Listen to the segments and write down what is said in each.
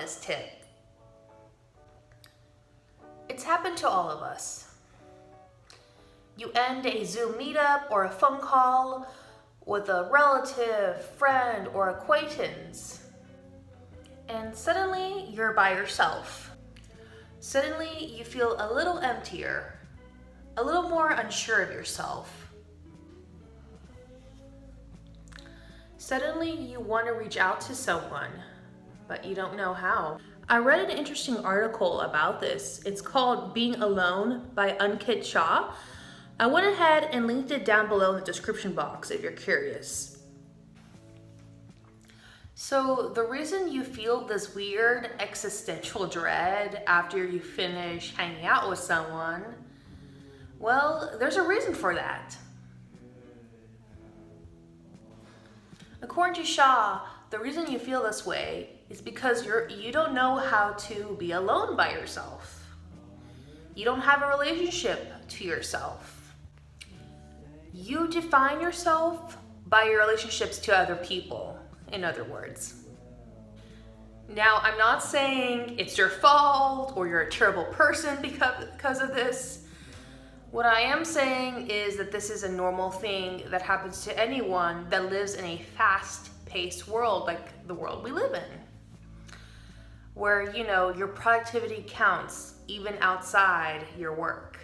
this tip. It's happened to all of us. You end a Zoom meetup or a phone call with a relative, friend, or acquaintance, and suddenly you're by yourself. Suddenly you feel a little emptier, a little more unsure of yourself. Suddenly you want to reach out to someone, but you don't know how. I read an interesting article about this. It's called Being Alone by Ankit Shah. I went ahead and linked it down below in the description box if you're curious. So the reason you feel this weird existential dread after you finish hanging out with someone, well, there's a reason for that. According to Shah, the reason you feel this way is because you don't know how to be alone by yourself. You don't have a relationship to yourself. You define yourself by your relationships to other people, in other words. Now, I'm not saying it's your fault or you're a terrible person because of this. What I am saying is that this is a normal thing that happens to anyone that lives in a fast-paced world like the world we live in, where, your productivity counts even outside your work.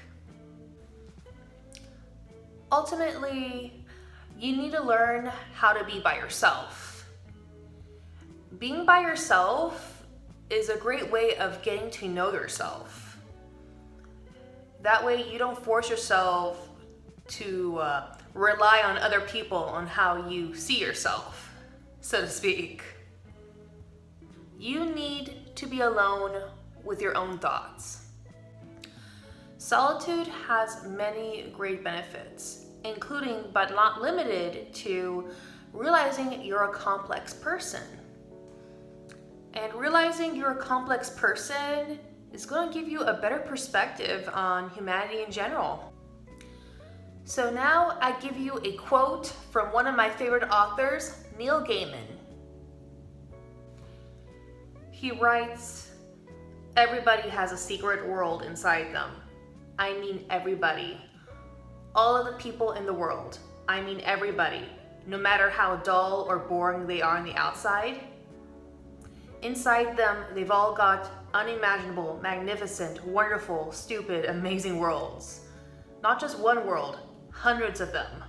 Ultimately, you need to learn how to be by yourself. Being by yourself is a great way of getting to know yourself. That way you don't force yourself to rely on other people on how you see yourself, so to speak. You need to be alone with your own thoughts. Solitude has many great benefits, including but not limited to realizing you're a complex person. And realizing you're a complex person is going to give you a better perspective on humanity in general. So now I give you a quote from one of my favorite authors, Neil Gaiman. He writes, "Everybody has a secret world inside them. I mean everybody. All of the people in the world. I mean everybody, no matter how dull or boring they are on the outside. Inside them, they've all got unimaginable, magnificent, wonderful, stupid, amazing worlds. Not just one world, hundreds of them,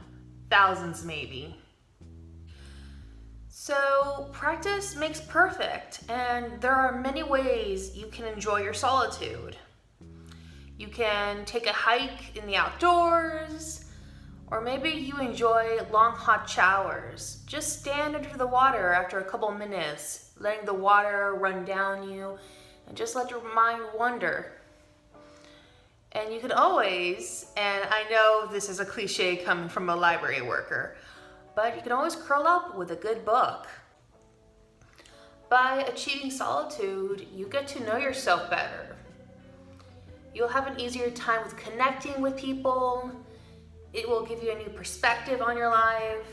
thousands maybe." So practice makes perfect, and there are many ways you can enjoy your solitude. You can take a hike in the outdoors, or maybe you enjoy long hot showers. Just stand under the water after a couple minutes, letting the water run down you, and just let your mind wander. And you can always, and I know this is a cliche coming from a library worker, but you can always curl up with a good book. By achieving solitude, you get to know yourself better. You'll have an easier time with connecting with people. It will give you a new perspective on your life.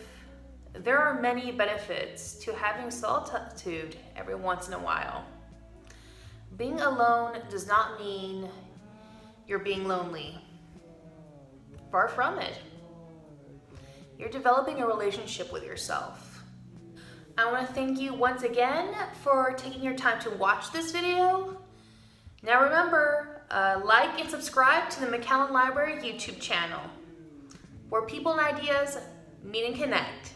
There are many benefits to having solitude every once in a while. Being alone does not mean you're being lonely. Far from it. You're developing a relationship with yourself. I want to thank you once again for taking your time to watch this video. Now remember, like and subscribe to the Macallan Library YouTube channel, where people and ideas meet and connect.